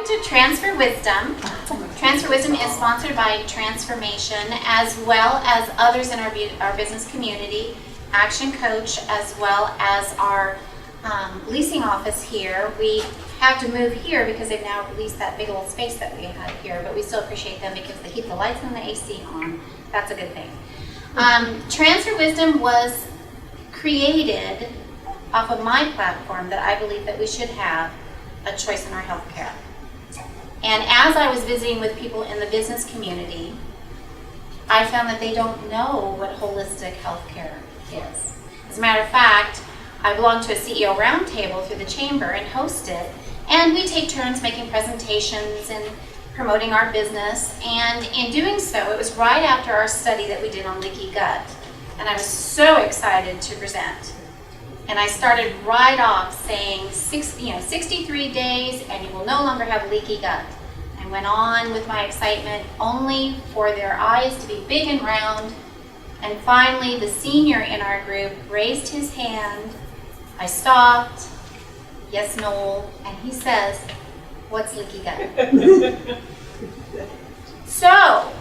to Transfer Wisdom. Transfer Wisdom is sponsored by Transformation as well as others in our business community, Action Coach, as well as our leasing office here. We have to move here because they've now leased that big old space that we had here, but we still appreciate them because they keep the lights and the AC on. That's a good thing. Transfer Wisdom was created off of my platform that I believe that we should have a choice in our healthcare. And as I was visiting with people in the business community, I found that they don't know what holistic healthcare is. As a matter of fact, I belong to a CEO roundtable through the chamber and host it, and we take turns making presentations and promoting our business. And in doing so, it was right after our study that we did on leaky gut, and I was so excited to present. And I started right off saying 63 days and you will no longer have leaky gut. I went on with my excitement only for their eyes to be big and round. And finally, the senior in our group raised his hand. I stopped. Yes, Noel. And he says, "What's leaky gut?" So,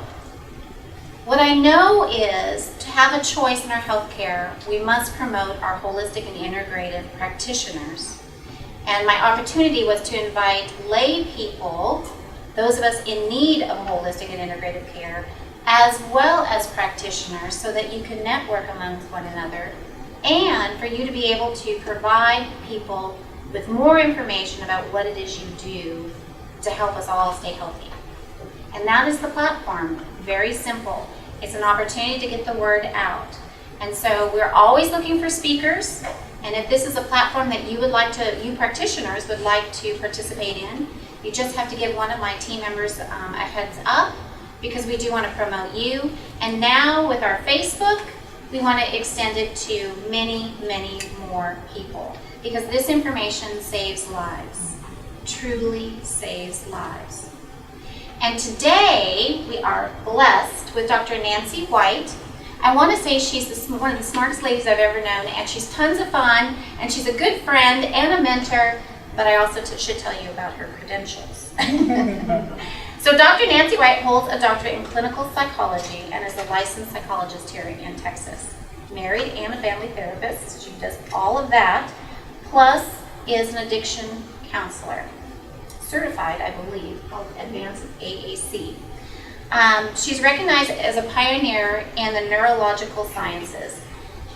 what I know is to have a choice in our healthcare, we must promote our holistic and integrative practitioners. And my opportunity was to invite lay people, those of us in need of holistic and integrative care, as well as practitioners, so that you can network amongst one another and for you to be able to provide people with more information about what it is you do to help us all stay healthy. And that is the platform. Very simple. It's an opportunity to get the word out. And so we're always looking for speakers. And if this is a platform that you practitioners would like to participate in, you just have to give one of my team members a heads up, because we do want to promote you. And now with our Facebook, we want to extend it to many, many more people, because this information saves lives, truly saves lives. And today, we are blessed with Dr. Nancy White. I want to say she's one of the smartest ladies I've ever known, and she's tons of fun, and she's a good friend and a mentor, but I also should tell you about her credentials. So Dr. Nancy White holds a doctorate in clinical psychology and is a licensed psychologist here in Texas. Married and a family therapist. She does all of that, plus is an addiction counselor. Certified, I believe, called Advanced AAC. She's recognized as a pioneer in the neurological sciences,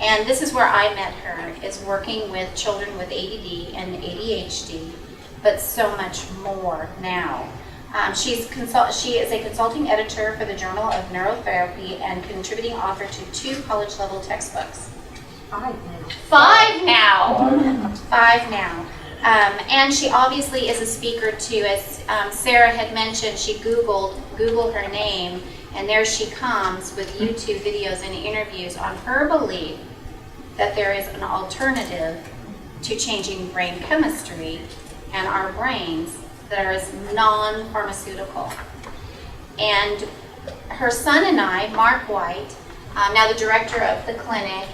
and this is where I met her, is working with children with ADD and ADHD, but so much more now. She is a consulting editor for the Journal of Neurotherapy and contributing author to 2 college-level textbooks. 5 now. And she obviously is a speaker too. As Sarah had mentioned, she Googled her name, and there she comes with YouTube videos and interviews on her belief that there is an alternative to changing brain chemistry and our brains that is non-pharmaceutical. And her son and I, Mark White, now the director of the clinic,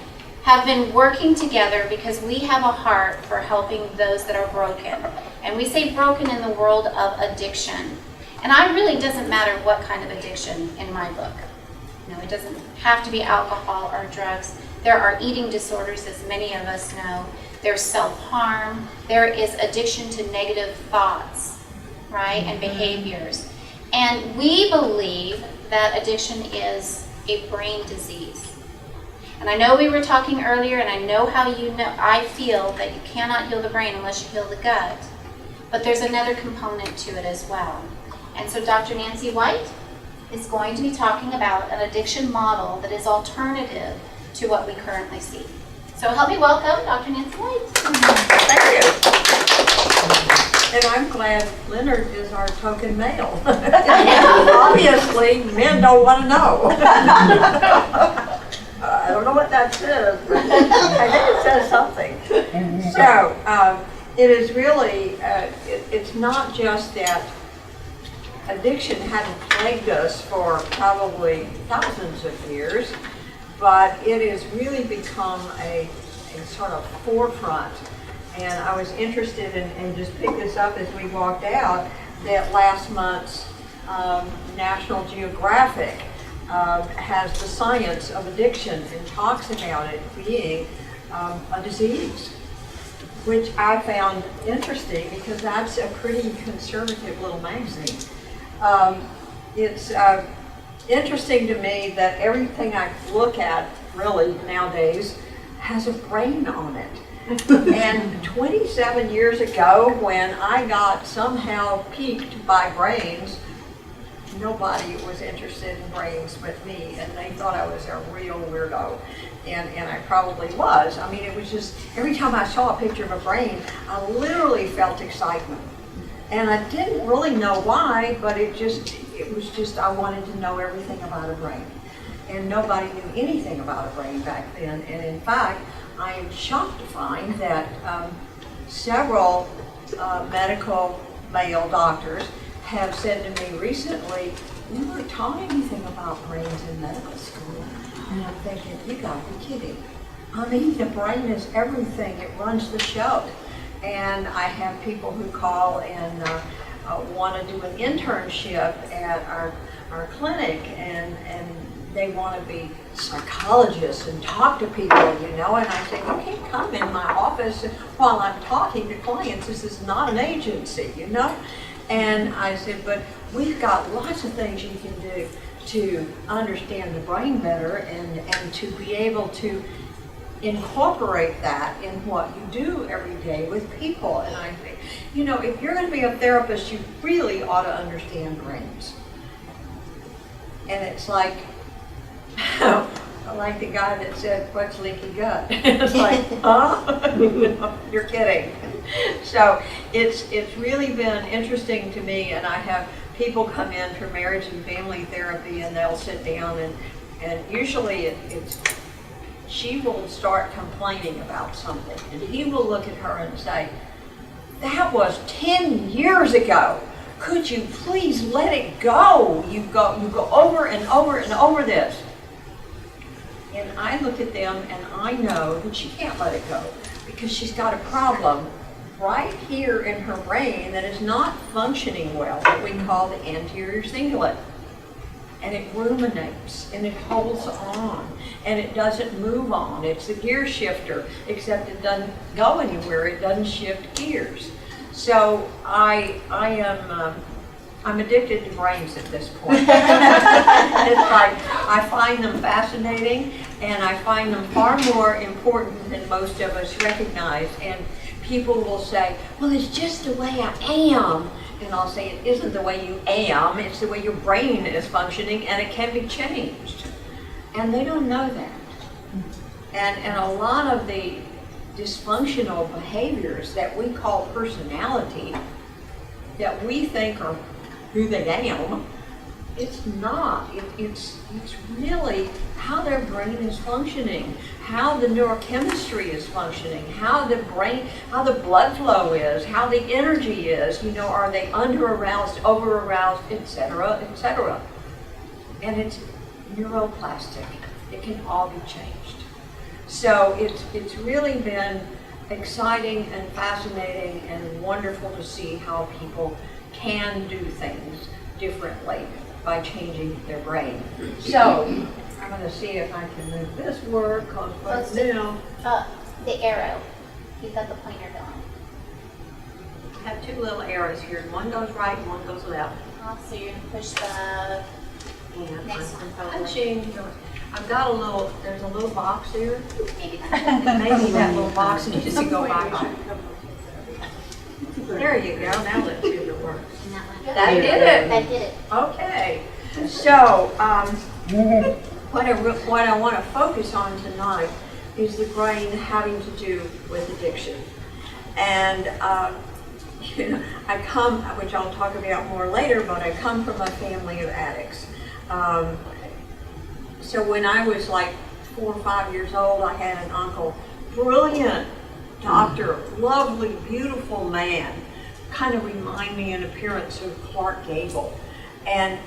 have been working together because we have a heart for helping those that are broken. And we say broken in the world of addiction. And it really doesn't matter what kind of addiction in my book. No, it doesn't have to be alcohol or drugs. There are eating disorders, as many of us know. There's self-harm. There is addiction to negative thoughts, right, and behaviors. And we believe that addiction is a brain disease. And I know we were talking earlier, and I know how I feel that you cannot heal the brain unless you heal the gut. But there's another component to it as well. And so Dr. Nancy White is going to be talking about an addiction model that is alternative to what we currently see. So help me welcome Dr. Nancy White. Thank you. And I'm glad Leonard is our token male. Obviously, men don't want to know. I don't know what that says, but I think it says something. So, it is really, it's not just that addiction hadn't plagued us for probably thousands of years, but it has really become a sort of forefront. And I was interested in just pick this up as we walked out, that last month's National Geographic has the science of addiction and talks about it being a disease, which I found interesting because that's a pretty conservative little magazine. It's interesting to me that everything I look at really nowadays has a brain on it. And 27 years ago, when I got somehow piqued by brains, nobody was interested in brains but me, and they thought I was a real weirdo, and I probably was. I mean, it was just, every time I saw a picture of a brain, I literally felt excitement. And I didn't really know why, but it was just, I wanted to know everything about a brain. And nobody knew anything about a brain back then, and in fact, I am shocked to find that several medical male doctors have said to me recently, we weren't taught anything about brains in medical school. And I'm thinking, you gotta be kidding. I mean, the brain is everything. It runs the show. And I have people who call and want to do an internship at our clinic, and they want to be psychologists and talk to people, you know, and I say, you can't come in my office while I'm talking to clients. This is not an agency, you know? And I said, but we've got lots of things you can do to understand the brain better and to be able to incorporate that in what you do every day with people. And I think, you know, if you're going to be a therapist, you really ought to understand brains. And it's like, like the guy that said, what's leaky gut? It's like, huh? You're kidding. So it's really been interesting to me, and I have people come in for marriage and family therapy, and they'll sit down, and usually it's she will start complaining about something, and he will look at her and say, that was 10 years ago. Could you please let it go? You go over and over and over this. And I look at them and I know that she can't let it go because she's got a problem right here in her brain that is not functioning well, that we call the anterior cingulate. And it ruminates and it holds on and it doesn't move on. It's the gear shifter, except it doesn't go anywhere. It doesn't shift gears. So I'm addicted to brains at this point. It's like I find them fascinating, and I find them far more important than most of us recognize. And people will say, well, it's just the way I am. And I'll say, it isn't the way you am, it's the way your brain is functioning, and it can be changed. And they don't know that. And a lot of the dysfunctional behaviors that we call personality, that we think are who they am, it's not. It's really how their brain is functioning, how the neurochemistry is functioning, how the blood flow is, how the energy is, you know, are they under-aroused, over-aroused, etc., etc. And it's neuroplastic. It can all be changed. So it's really been exciting and fascinating and wonderful to see how people can do things differently by changing their brain. So I'm going to see if I can move this word, because right now the arrow. You've got the pointer going. I have two little arrows here. One goes right and one goes left. So you're going to push the And next one I'm forward. punching. I've got there's a little box here. Maybe not. Maybe that little box needs to go by. There you go. Now let's see if it works. And that one. That did it. That did it. Okay. So what I want to focus on tonight is the brain having to do with addiction. And you know, I come, which I'll talk about more later, but I come from a family of addicts. So when I was like 4 or 5 years old, I had an uncle, brilliant doctor, lovely, beautiful man, kind of remind me in appearance of Clark Gable. And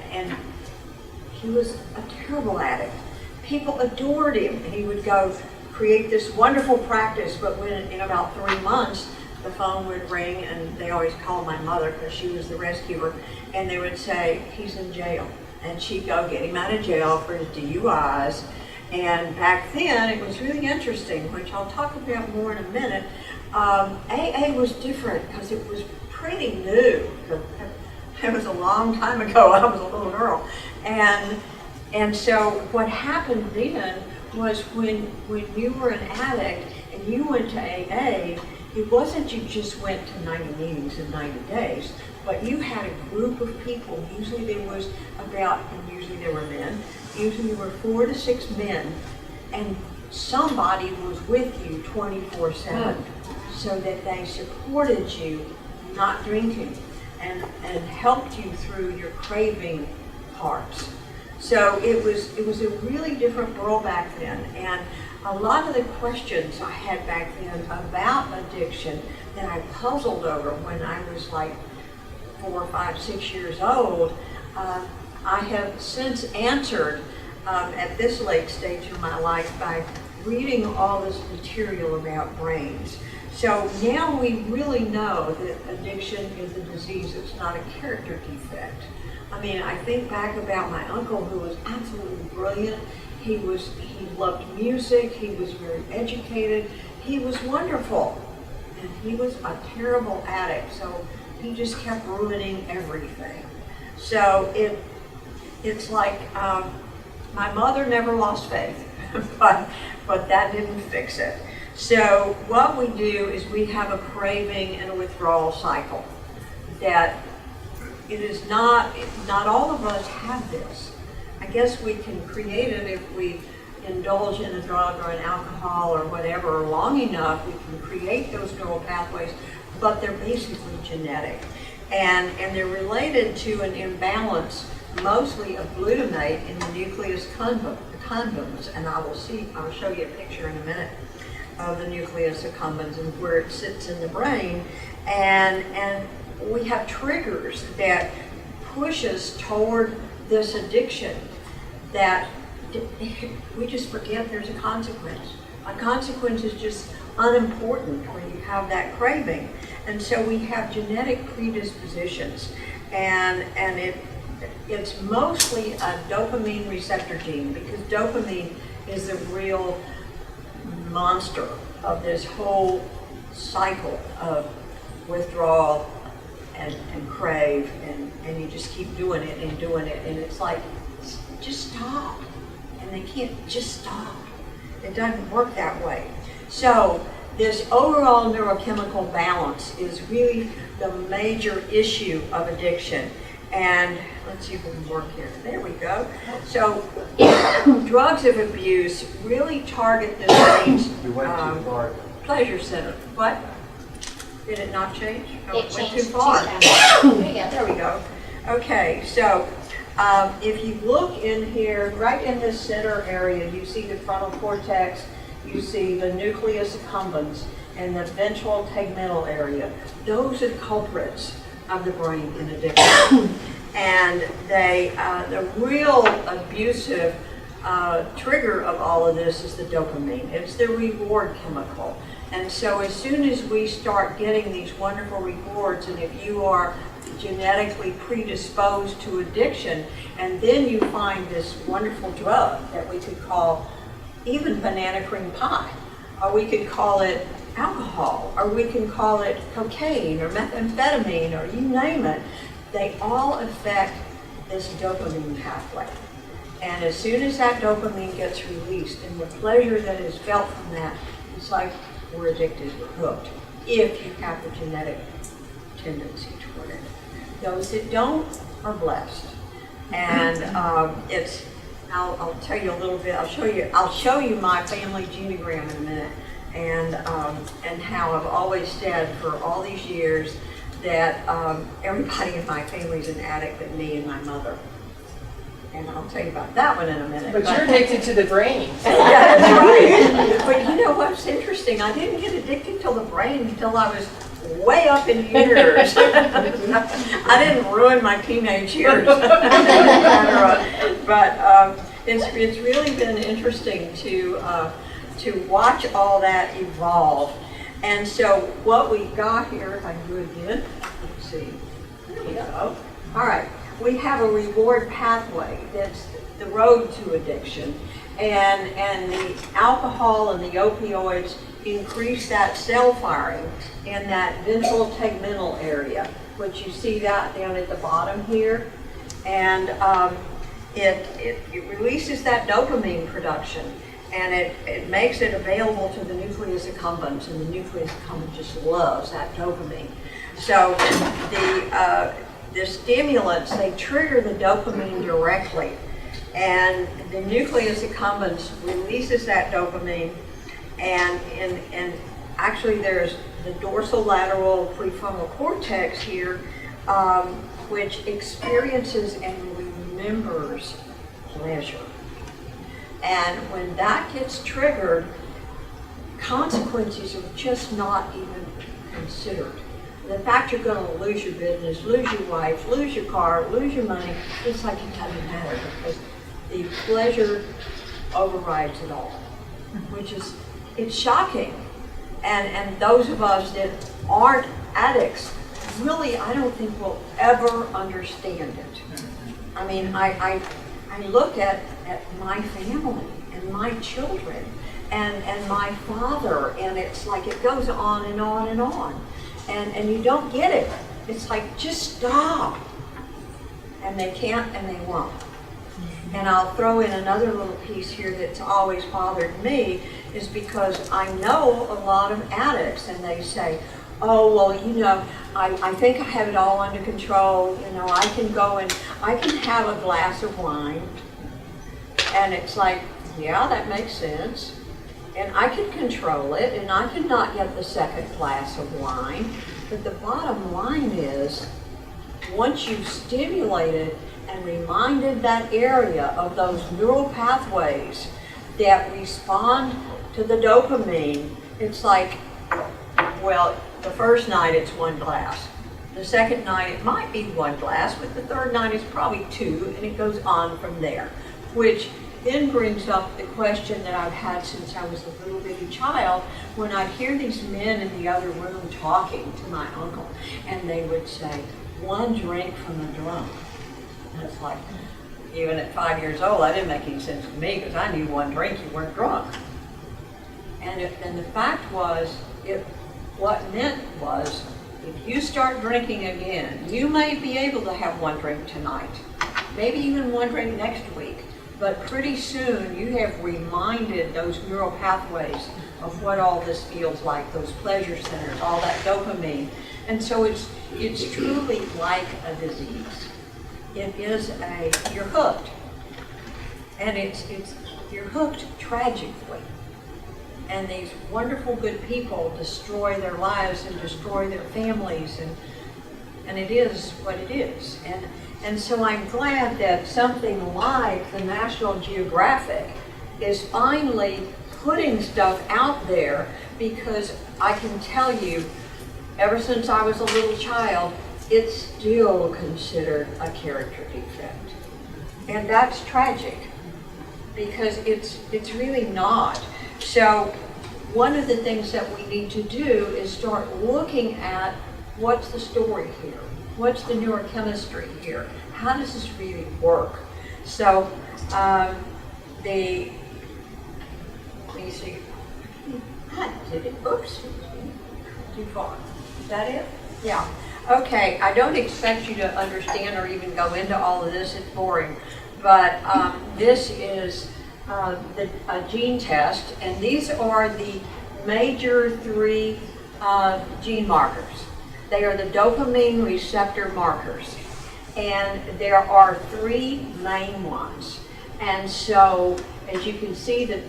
he was a terrible addict. People adored him. He would go create this wonderful practice, but when in about 3 months, the phone would ring, and they always called my mother because she was the rescuer, and they would say, he's in jail. And she'd go get him out of jail for his DUIs. And back then, it was really interesting, which I'll talk about more in a minute. AA was different because it was pretty new. It was a long time ago. I was a little girl. And so what happened then was when you were an addict and you went to AA, it wasn't you just went to 90 meetings in 90 days, but you had a group of people. Usually there was usually there were men, usually there were 4 to 6 men, and somebody was with you 24/7 so that they supported you not drinking and helped you through your craving parts. So it was a really different world back then, and a lot of the questions I had back then about addiction that I puzzled over when I was like 4, 5, 6 years old, I have since answered at this late stage of my life by reading all this material about brains. So now we really know that addiction is a disease. It's not a character defect. I mean, I think back about my uncle, who was absolutely brilliant. He loved music. He was very educated. He was wonderful, and he was a terrible addict. So he just kept ruining everything. So it's like my mother never lost faith, but that didn't fix it. So what we do is we have a craving and a withdrawal cycle that it is not all of us have this. I guess we can create it if we indulge in a drug or an alcohol or whatever long enough. We can create those neural pathways, but they're basically genetic. And they're related to an imbalance mostly of glutamate in the nucleus accumbens. And I'll show you a picture in a minute of the nucleus accumbens and where it sits in the brain. And we have triggers that push us toward this addiction that we just forget there's a consequence. A consequence is just unimportant when you have that craving. And so we have genetic predispositions, and it's mostly a dopamine receptor gene, because dopamine is the real monster of this whole cycle of withdrawal and crave, and you just keep doing it, and it's like, just stop. And they can't just stop. It doesn't work that way. So this overall neurochemical balance is really the major issue of addiction. And let's see if we can work here. There we go. So drugs of abuse really target the brain's pleasure center. What? Did it not change? Oh, it went too far. There we go. Okay, so if you look in here, right in this center area, you see the frontal cortex, you see the nucleus accumbens, and the ventral tegmental area. Those are culprits of the brain in addiction. And the real abusive trigger of all of this is the dopamine. It's the reward chemical. And so as soon as we start getting these wonderful rewards, and if you are genetically predisposed to addiction, and then you find this wonderful drug that we could call even banana cream pie, or we could call it alcohol, or we can call it cocaine or methamphetamine, or you name it, they all affect this dopamine pathway. And as soon as that dopamine gets released and the pleasure that is felt from that, it's like we're addicted, we're hooked, if you have the genetic tendency toward it. Those that don't are blessed. And I'll tell you a little bit, I'll show you my family genogram in a minute, and how I've always said for all these years that everybody in my family is an addict but me and my mother. And I'll tell you about that one in a minute. But you're addicted to the brain. Yeah, that's right. But you know what's interesting? I didn't get addicted to the brain until I was way up in years. I didn't ruin my teenage years. But it's really been interesting to watch all that evolve. And so what we got here, if I can do it again, let's see. There we go. All right, we have a reward pathway that's the road to addiction. And the alcohol and the opioids increase that cell firing in that ventral tegmental area, which you see that down at the bottom here. And it releases that dopamine production, and it makes it available to the nucleus accumbens, and the nucleus accumbens just loves that dopamine. So the stimulants, they trigger the dopamine directly, and the nucleus accumbens releases that dopamine, and actually there's the dorsolateral prefrontal cortex here, which experiences and remembers pleasure. And when that gets triggered, consequences are just not even considered. The fact you're going to lose your business, lose your wife, lose your car, lose your money, it's like it doesn't matter, because the pleasure overrides it all, which is, it's shocking. And those of us that aren't addicts, really, I don't think we'll ever understand it. I mean, I look at my family and my children and my father, and it's like it goes on and on and on. And you don't get it. It's like, just stop. And they can't and they won't. And I'll throw in another little piece here that's always bothered me, is because I know a lot of addicts, and they say, oh, well, you know, I think I have it all under control. You know, I can go and I can have a glass of wine. And it's like, yeah, that makes sense. And I can control it, and I can not get the second glass of wine. But the bottom line is, once you've stimulated and reminded that area of those neural pathways that respond to the dopamine, it's like, well, the first night it's one glass. The second night it might be one glass, but the third night is probably two, and it goes on from there. Which then brings up the question that I've had since I was a little bitty child, when I'd hear these men in the other room talking to my uncle, and they would say, one drink from a drunk. And it's like, even at 5 years old, that didn't make any sense to me, because I knew one drink, you weren't drunk. And the fact was, what it meant was, if you start drinking again, you may be able to have one drink tonight, maybe even one drink next week, but pretty soon you have reminded those neural pathways of what all this feels like, those pleasure centers, all that dopamine. And so it's truly like a disease. It is you're hooked. And you're hooked tragically. And these wonderful good people destroy their lives and destroy their families, and it is what it is. And so I'm glad that something like the National Geographic is finally putting stuff out there, because I can tell you, ever since I was a little child, it's still considered a character defect. And that's tragic, because it's really not. So one of the things that we need to do is start looking at, what's the story here? What's the neurochemistry here? How does this really work? So let me see. Oops, too far. Is that it? Yeah. Okay, I don't expect you to understand or even go into all of this, it's boring. But this is a gene test, and these are the major three gene markers. They are the dopamine receptor markers, and there are three main ones. And so, as you can see, the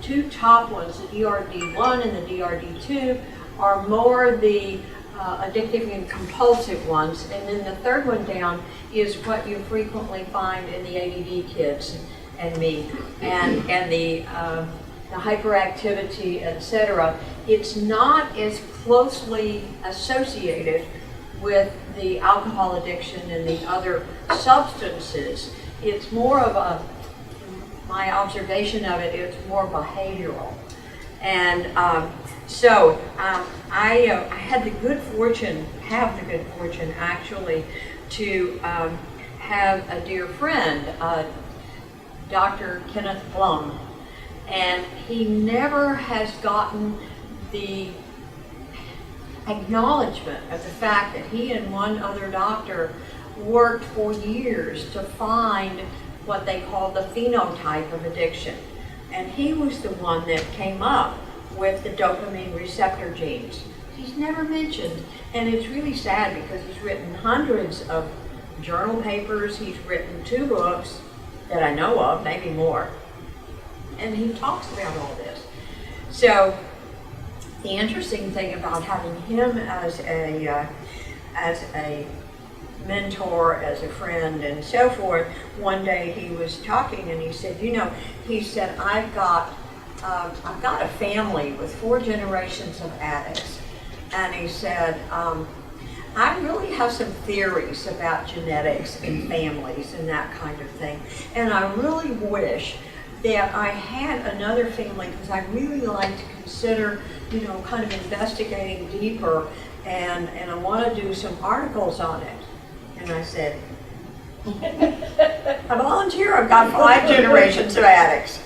two top ones, the DRD1 and the DRD2, are more the addictive and compulsive ones, and then the third one down is what you frequently find in the ADD kids and me, and the hyperactivity, etc. It's not as closely associated with the alcohol addiction and the other substances. It's more of my observation of it, it's more behavioral. And so I had the good fortune, actually, to have a dear friend, Dr. Kenneth Blum, and he never has gotten the acknowledgement of the fact that he and one other doctor worked for years to find what they call the phenotype of addiction. And he was the one that came up with the dopamine receptor genes. He's never mentioned, and it's really sad because he's written hundreds of journal papers, he's written 2 books that I know of, maybe more, and he talks about all this. So the interesting thing about having him as a mentor, as a friend, and so forth, one day he was talking and he said, I've got a family with 4 generations of addicts, and he said, I really have some theories about genetics and families and that kind of thing, and I really wish that I had another family, because I really like to consider, kind of investigating deeper, and I want to do some articles on it. And I said, I volunteer, I've got 5 generations of addicts.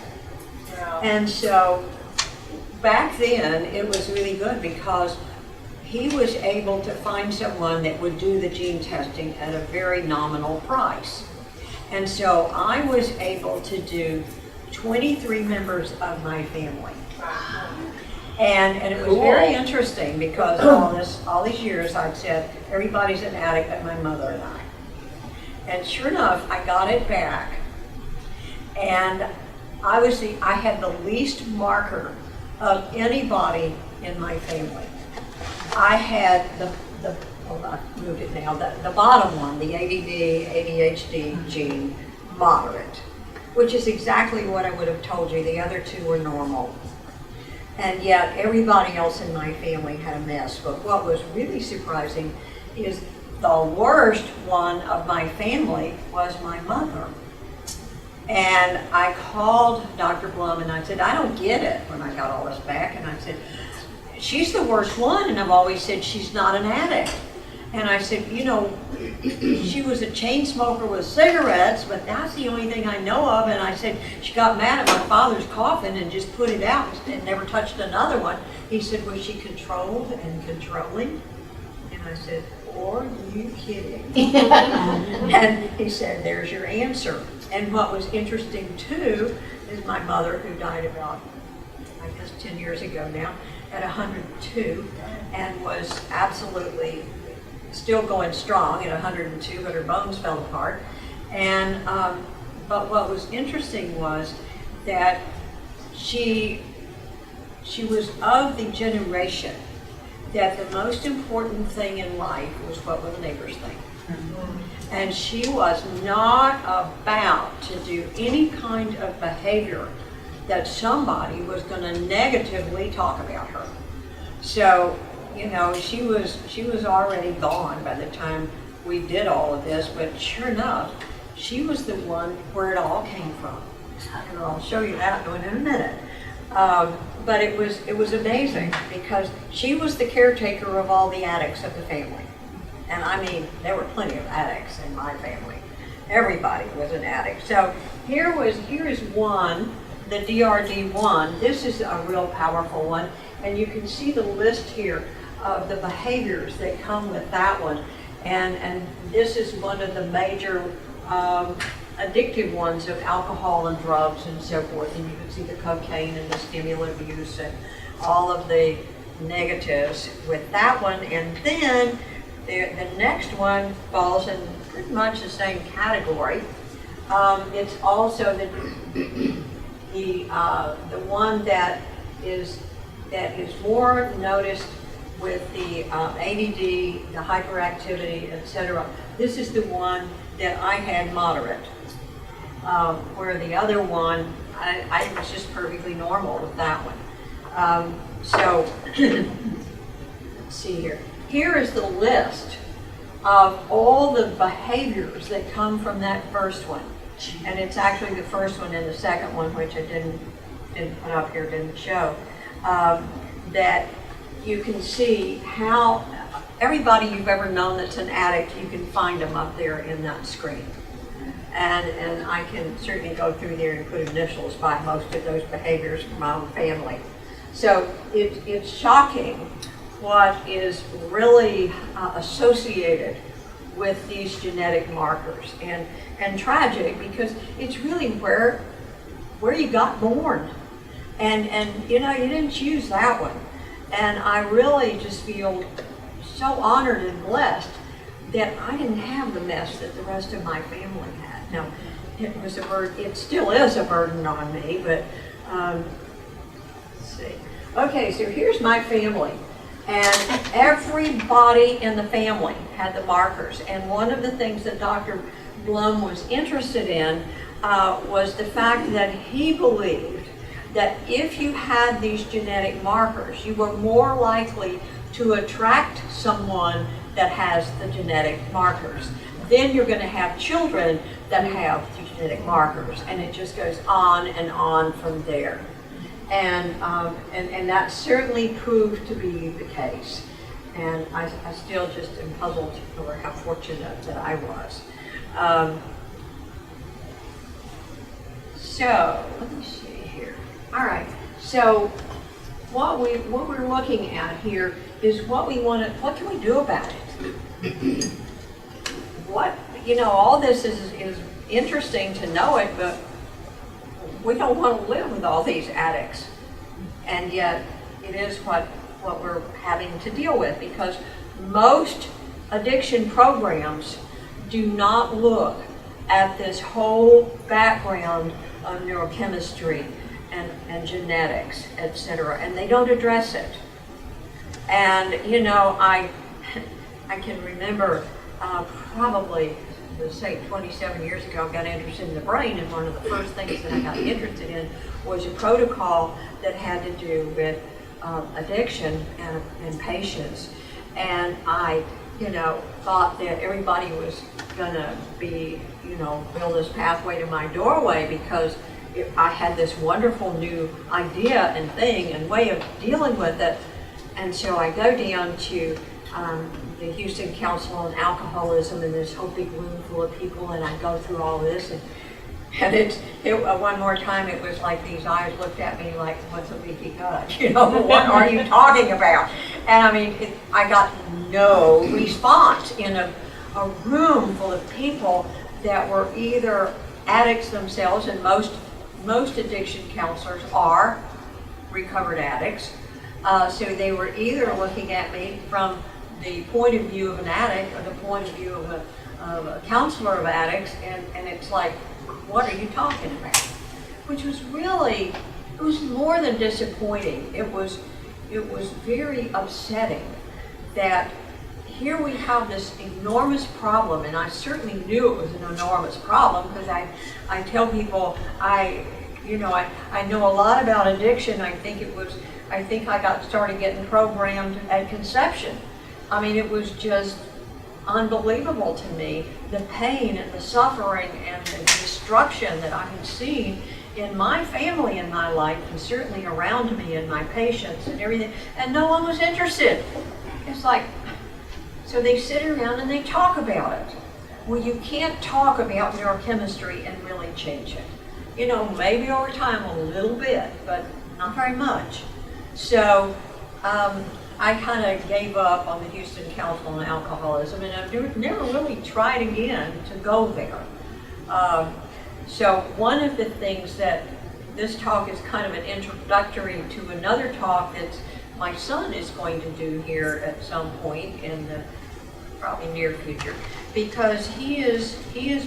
Wow. And so back then it was really good because he was able to find someone that would do the gene testing at a very nominal price. And so I was able to do 23 members of my family. And it was very interesting because all these years I'd said, everybody's an addict but my mother and I. And sure enough, I got it back. And I had the least marker of anybody in my family. I had I moved it now, the bottom one, the ADD, ADHD gene, moderate, which is exactly what I would have told you. The other 2 were normal. And yet everybody else in my family had a mess. But what was really surprising is the worst one of my family was my mother. And I called Dr. Blum and I said, I don't get it, when I got all this back. And I said, she's the worst one, and I've always said she's not an addict. And I said, she was a chain smoker with cigarettes, but that's the only thing I know of. And I said, she got mad at my father's coffin and just put it out and never touched another one. He said, was she controlled and controlling? And I said, are you kidding? And he said, there's your answer. And what was interesting too is my mother, who died about, 10 years ago now, at 102, and was absolutely still going strong at 102, but her bones fell apart. And but what was interesting was that she was of the generation that the most important thing in life was what will the neighbors think. Mm-hmm. And she was not about to do any kind of behavior that somebody was going to negatively talk about her. So, she was already gone by the time we did all of this, but sure enough, she was the one where it all came from. And I'll show you that in a minute. But it was amazing because she was the caretaker of all the addicts of the family. And I mean, there were plenty of addicts in my family. Everybody was an addict. So here is one, the DRD1. This is a real powerful one. And you can see the list here of the behaviors that come with that one. And this is one of the major addictive ones of alcohol and drugs and so forth. And you can see the cocaine and the stimulant use and all of the negatives with that one. And then the next one falls in pretty much the same category. It's also the one that is more noticed with the ADD, the hyperactivity, etc. This is the one that I had moderate, where the other one, I was just perfectly normal with that one. So, let's see here. Here is the list of all the behaviors that come from that first one. And it's actually the first one and the second one, which I didn't put up here, didn't show. that you can see how everybody you've ever known that's an addict, you can find them up there in that screen. And I can certainly go through there and put initials by most of those behaviors from my own family. So it's shocking what is really associated with these genetic markers, and tragic because it's really where you got born. And you know, you didn't choose that one. And I really just feel so honored and blessed that I didn't have the mess that the rest of my family had. Now, it was a burden, it still is a burden on me, but let's see. Okay, so here's my family. And everybody in the family had the markers. And one of the things that Dr. Blum was interested in was the fact that he believed that if you had these genetic markers, you were more likely to attract someone that has the genetic markers. Then you're going to have children that have the genetic markers, and it just goes on from there. And that certainly proved to be the case. And I still just am puzzled over how fortunate that I was. So let me see here. All right. So what we're looking at here is what can we do about it? All this is interesting to know it, but we don't want to live with all these addicts. And yet it is what we're having to deal with, because most addiction programs do not look at this whole background of neurochemistry and genetics, etc., and they don't address it. And I can remember probably, let's say 27 years ago, I got interested in the brain, and one of the first things that I got interested in was a protocol that had to do with addiction and patients. And I, thought that everybody was gonna be, build this pathway to my doorway, because I had this wonderful new idea and thing and way of dealing with it. And so I go down to the Houston Council on Alcoholism, and this whole big room full of people, and I go through all this, and one more time it was like these eyes looked at me like, what's a leaky gut? What are you talking about? And I mean, I got no response in a room full of people that were either addicts themselves, and most addiction counselors are recovered addicts. So they were either looking at me from the point of view of an addict or the point of view of a counselor of addicts, and it's like, what are you talking about? Which was really, it was more than disappointing. It was very upsetting that here we have this enormous problem, and I certainly knew it was an enormous problem, because I tell people I know a lot about addiction. I think I got started getting programmed at conception. I mean, it was just unbelievable to me, the pain and the suffering and the destruction that I had seen in my family, in my life, and certainly around me and my patients and everything, and no one was interested. It's like, so they sit around and they talk about it. Well, you can't talk about neurochemistry and really change it. Maybe over time a little bit, but not very much. So I kind of gave up on the Houston Council on Alcoholism, and I've never really tried again to go there. So one of the things that this talk is kind of an introductory to another talk that my son is going to do here at some point in the probably near future, because he is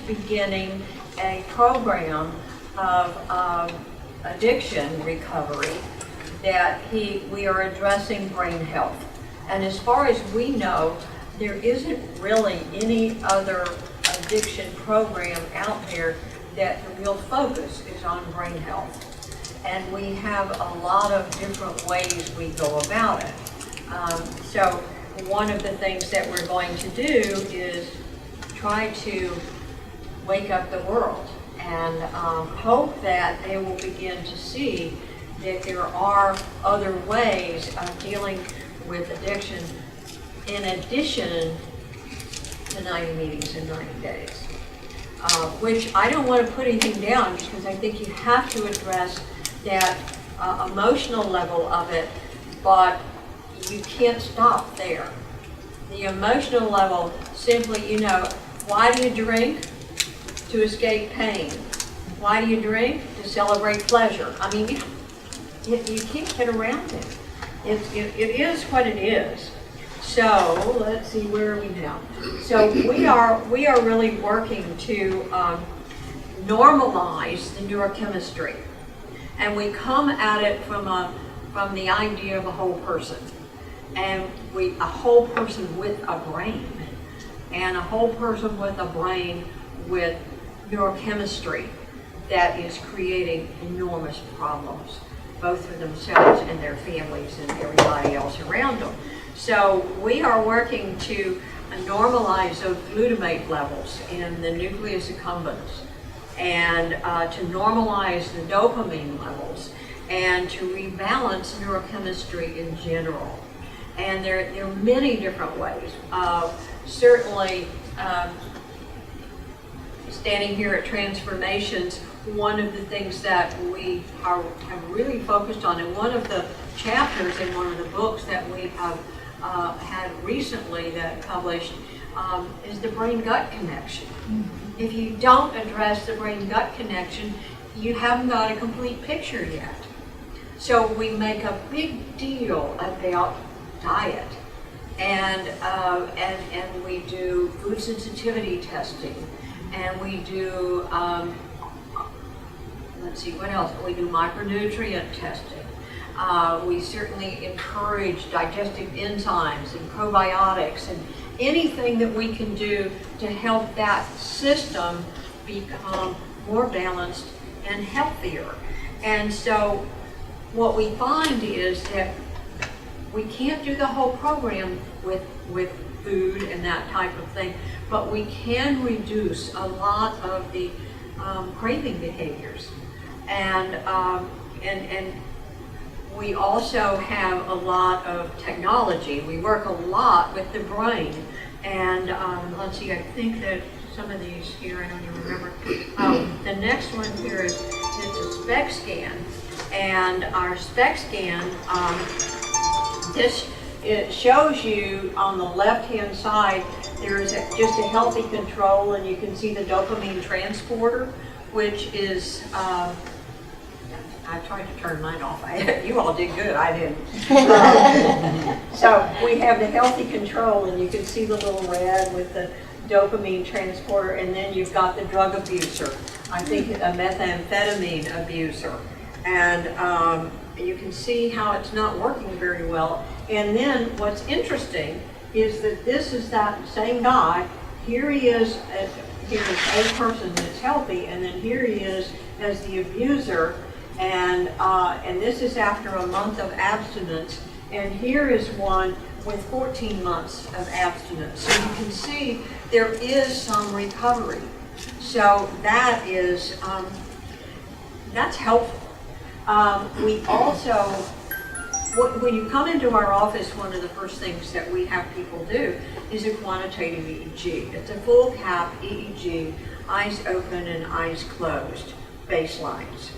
beginning a program of addiction recovery that we are addressing brain health. And as far as we know, there isn't really any other addiction program out there that the real focus is on brain health. And we have a lot of different ways we go about it. So one of the things that we're going to do is try to wake up the world and hope that they will begin to see that there are other ways of dealing with addiction in addition to 90 meetings in 90 days. Which I don't want to put anything down, because I think you have to address that emotional level of it, but you can't stop there. The emotional level, simply, why do you drink? To escape pain. Why do you drink? To celebrate pleasure. I mean, you can't get around it. It is what it is. So let's see, where are we now? So we are really working to normalize the neurochemistry, and we come at it from the idea of a whole person, and a whole person with a brain, and a whole person with a brain with neurochemistry that is creating enormous problems, both for themselves and their families and everybody else around them. So we are working to normalize those glutamate levels in the nucleus accumbens, and to normalize the dopamine levels, and to rebalance neurochemistry in general. And there are many different ways. Certainly, standing here at Transformations, one of the things that we have really focused on, and one of the chapters in one of the books that we have had recently that published, is the brain-gut connection. Mm-hmm. If you don't address the brain-gut connection, you haven't got a complete picture yet. So we make a big deal about diet, and we do food sensitivity testing, and we do, let's see, what else? We do micronutrient testing. We certainly encourage digestive enzymes and probiotics and anything that we can do to help that system become more balanced and healthier. And so what we find is that we can't do the whole program with food and that type of thing, but we can reduce a lot of the craving behaviors. And we also have a lot of technology. We work a lot with the brain. And let's see, I think that some of these here, I don't even remember. The next one here is a SPECT scan. And our SPECT scan, it shows you on the left-hand side, there's just a healthy control, and you can see the dopamine transporter, which is, I tried to turn mine off. You all did good, I didn't. So we have the healthy control, and you can see the little red with the dopamine transporter, and then you've got the drug abuser. I think a methamphetamine abuser. And you can see how it's not working very well. And then what's interesting is that this is that same guy. Here he is, here's a person that's healthy, and then here he is as the abuser. And this is after a month of abstinence. And here is one with 14 months of abstinence. So you can see there is some recovery. So that is, that's helpful. We also, when you come into our office, one of the first things that we have people do is a quantitative EEG. It's a full cap EEG, eyes open and eyes closed, baselines.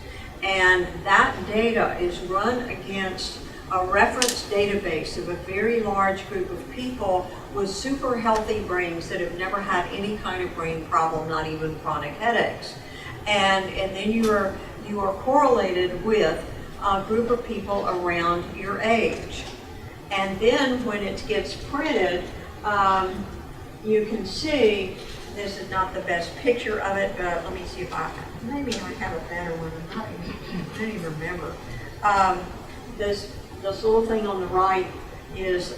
And that data is run against a reference database of a very large group of people with super healthy brains that have never had any kind of brain problem, not even chronic headaches. And then you are correlated with a group of people around your age. And then when it gets printed, you can see, this is not the best picture of it, but let me see if maybe I have a better one. I don't even remember. This little thing on the right is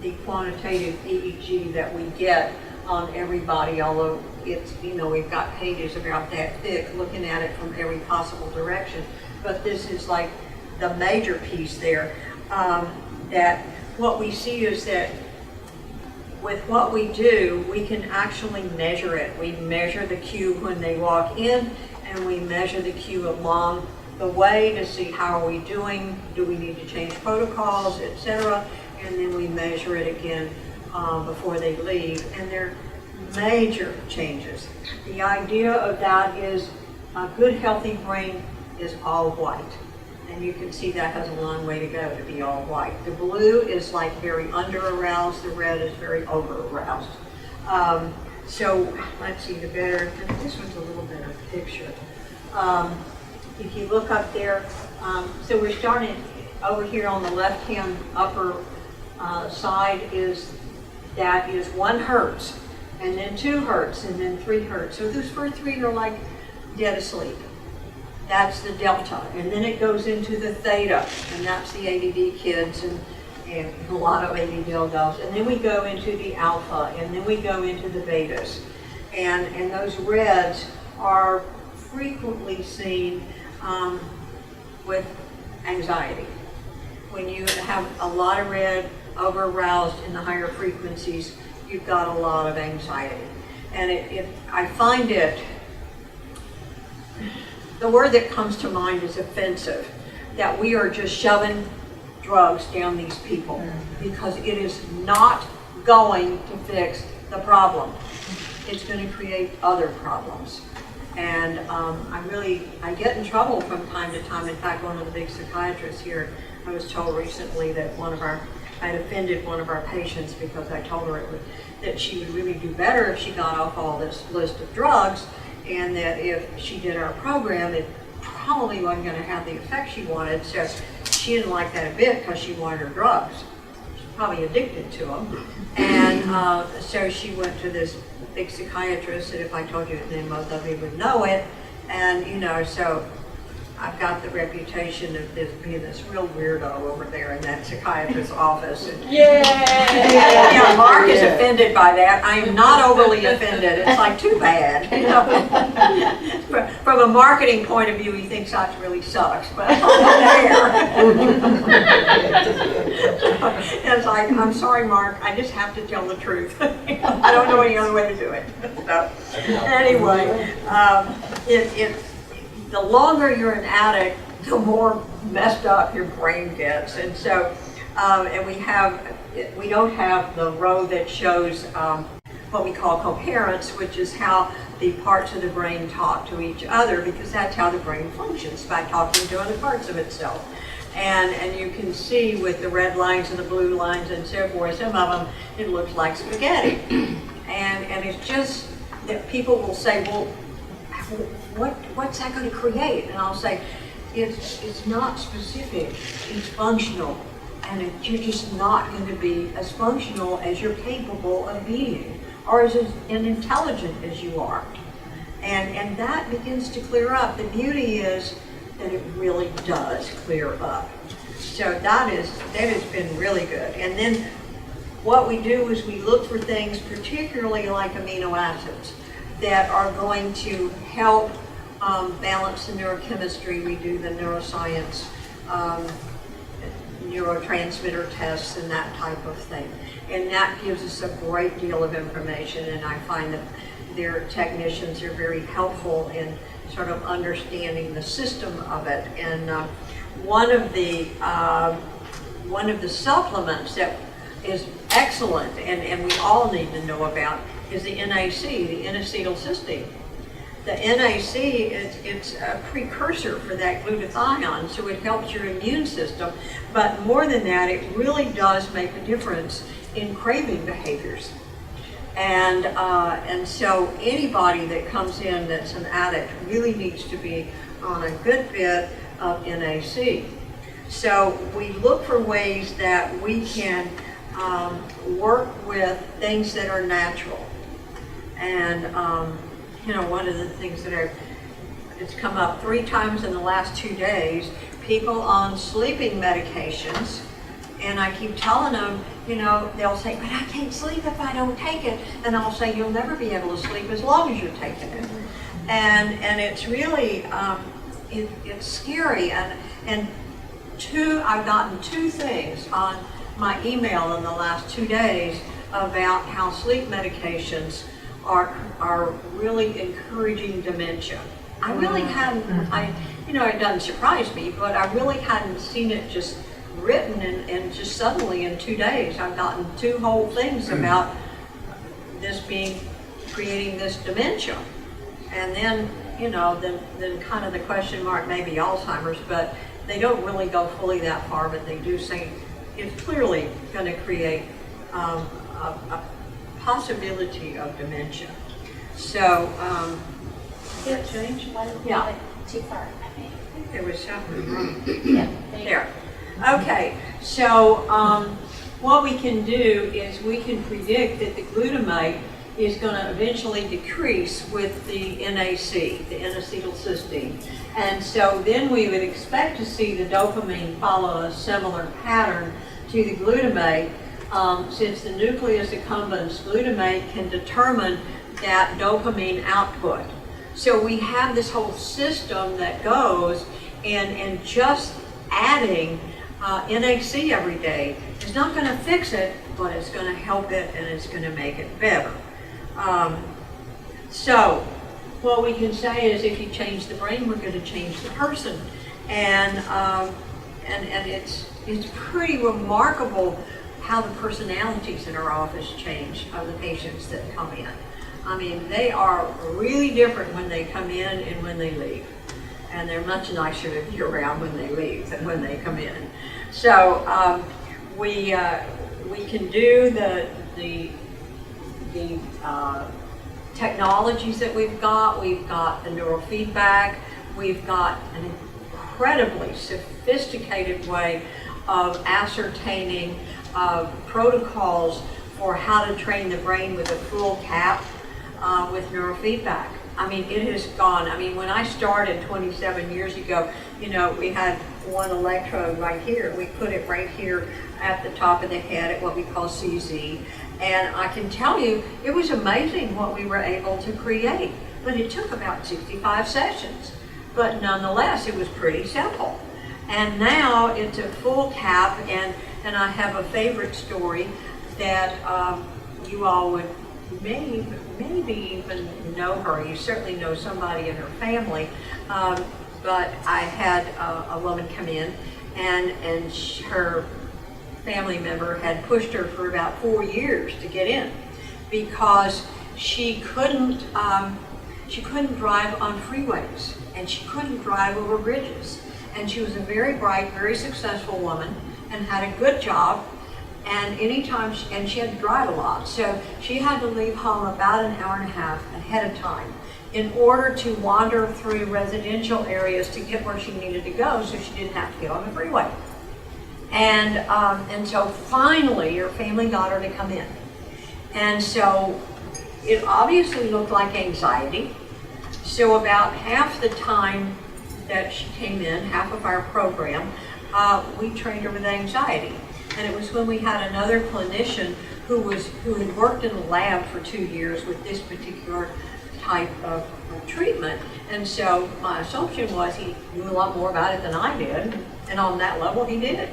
the quantitative EEG that we get on everybody, although it's, we've got pages about that thick looking at it from every possible direction. But this is like the major piece there, that what we see is that with what we do, we can actually measure it. We measure the cue when they walk in, and we measure the cue along the way to see how are we doing, do we need to change protocols, etc. And then we measure it again before they leave. And they're major changes. The idea of that is a good healthy brain is all white. And you can see that has a long way to go to be all white. The blue is like very under-aroused, the red is very over-aroused. So let's see, this one's a little better picture. If you look up there, so we're starting over here on the left-hand upper side is 1 hertz, and then 2 hertz, and then 3 hertz. So those first 3 are like dead asleep. That's the delta, and then it goes into the theta, and that's the ADD kids and a lot of ADD adults. And then we go into the alpha, and then we go into the betas. And those reds are frequently seen with anxiety. When you have a lot of red over-aroused in the higher frequencies, you've got a lot of anxiety. And I find it, the word that comes to mind is offensive, that we are just shoving drugs down these people because it is not going to fix the problem. It's going to create other problems. And I get in trouble from time to time. In fact, one of the big psychiatrists here, I was told recently that I'd offended one of our patients because I told her that she would really do better if she got off all this list of drugs, and that if she did our program, it probably wasn't going to have the effect she wanted. So she didn't like that a bit because she wanted her drugs. She's probably addicted to them. And so she went to this big psychiatrist, and if I told you his name, most of you would know it. And, so I've got the reputation of being this real weirdo over there in that psychiatrist's office. And, Mark is offended by that. I am not overly offended. It's like, too bad. From a marketing point of view, he thinks that really sucks, but it's like, I'm sorry, Mark, I just have to tell the truth. I don't know any other way to do it. So, anyway, the longer you're an addict, the more messed up your brain gets. And so, and we don't have the row that shows what we call coherence, which is how the parts of the brain talk to each other, because that's how the brain functions, by talking to other parts of itself. And you can see with the red lines and the blue lines and so forth, some of them, it looks like spaghetti. And it's just that people will say, well, what's that going to create? And I'll say, it's not specific, it's functional. And you're just not going to be as functional as you're capable of being, or as intelligent as you are. And that begins to clear up. The beauty is that it really does clear up. So that has been really good. And then what we do is we look for things, particularly like amino acids, that are going to help balance the neurochemistry. We do the neuroscience, neurotransmitter tests and that type of thing. And that gives us a great deal of information, and I find that their technicians are very helpful in sort of understanding the system of it. And one of the supplements that is excellent and we all need to know about is the NAC, the N-acetylcysteine. The NAC it's a precursor for that glutathione, so it helps your immune system. But more than that, it really does make a difference in craving behaviors. And so anybody that comes in that's an addict really needs to be on a good bit of NAC. So we look for ways that we can work with things that are natural. And one of the things that it's come up 3 times in the last 2 days, people on sleeping medications, and I keep telling them, they'll say, but I can't sleep if I don't take it. And I'll say, you'll never be able to sleep as long as you're taking it. And it's really, it's scary. And I've gotten 2 things on my email in the last 2 days about how sleep medications are really encouraging dementia. I really hadn't, you know, it doesn't surprise me, but I really hadn't seen it just written and just suddenly in 2 days I've gotten 2 whole things about this creating this dementia. And then, you know, then kind of the question mark, maybe Alzheimer's, but they don't really go fully that far, but they do say it's clearly going to create a possibility of dementia. So, did it change? Yeah. Too far, I think. There was something wrong. Yeah, There. Okay, so what we can do is we can predict that the glutamate is going to eventually decrease with the NAC, the N-acetylcysteine. And so then we would expect to see the dopamine follow a similar pattern to the glutamate. Since the nucleus accumbens glutamate can determine that dopamine output. So we have this whole system that goes and just adding NAC every day is not going to fix it, but it's going to help it and it's going to make it better. So what we can say is if you change the brain, we're going to change the person. And it's pretty remarkable how the personalities in our office change of the patients that come in. I mean, they are really different when they come in and when they leave. And they're much nicer to be around when they leave than when they come in. So we can do the technologies that we've got. We've got the neurofeedback. We've got an incredibly sophisticated way of ascertaining protocols for how to train the brain with a full cap with neurofeedback. I mean, it has gone. I mean, when I started 27 years ago, you know, we had one electrode right here. We put it right here at the top of the head at what we call CZ. And I can tell you, it was amazing what we were able to create. But it took about 65 sessions. But nonetheless, it was pretty simple. And now it's a full cap, and I have a favorite story that you all would maybe even know her. You certainly know somebody in her family. But I had a woman come in, and her family member had pushed her for about 4 years to get in because she couldn't drive on freeways, and she couldn't drive over bridges. And she was a very bright, very successful woman and had a good job. And anytime, and she had to drive a lot, so she had to leave home about an hour and a half ahead of time in order to wander through residential areas to get where she needed to go, so she didn't have to get on the freeway. And so finally, her family got her to come in. And so it obviously looked like anxiety. So about half the time that she came in, half of our program, we trained her with anxiety. And it was when we had another clinician who had worked in the lab for 2 years with this particular type of treatment. And so my assumption was he knew a lot more about it than I did. And on that level, he did.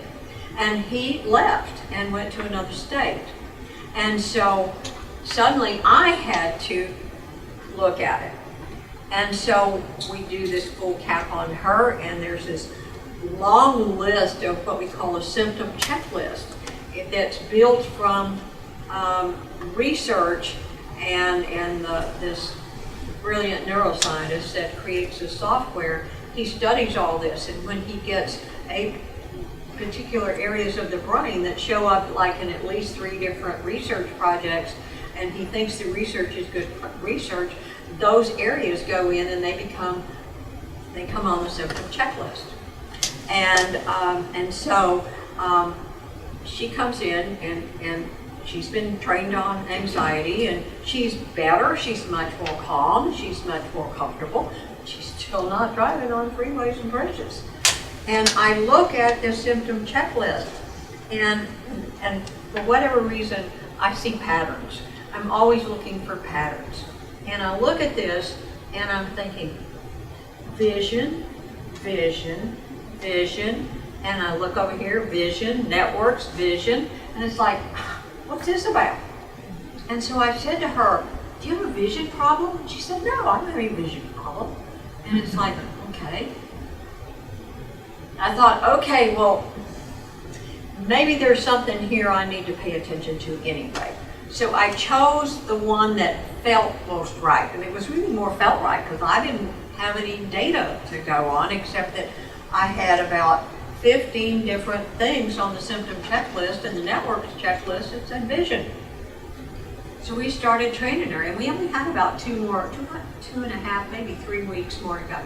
And he left and went to another state. And so suddenly I had to look at it. And so we do this full cap on her, and there's this long list of what we call a symptom checklist that's built from research and this brilliant neuroscientist that creates the software. He studies all this, and when he gets particular areas of the brain that show up like in at least 3 different research projects, and he thinks the research is good research, those areas go in and they come on the symptom checklist. And so she comes in and she's been trained on anxiety, and she's better, she's much more calm, she's much more comfortable. She's still not driving on freeways and bridges. And I look at this symptom checklist, and for whatever reason, I see patterns. I'm always looking for patterns. And I look at this, and I'm thinking, vision, vision, vision, and I look over here, vision, networks, vision, and it's like, what's this about? And so I said to her, do you have a vision problem? And she said, no, I don't have any vision problem. And it's like, okay. I thought, okay, well, maybe there's something here I need to pay attention to anyway. So I chose the one that felt most right, and it was really more felt right because I didn't have any data to go on except that I had about 15 different things on the symptom checklist, and the network's checklist, it said vision. So we started training her, and we only had about two and a half, maybe 3 weeks more to go.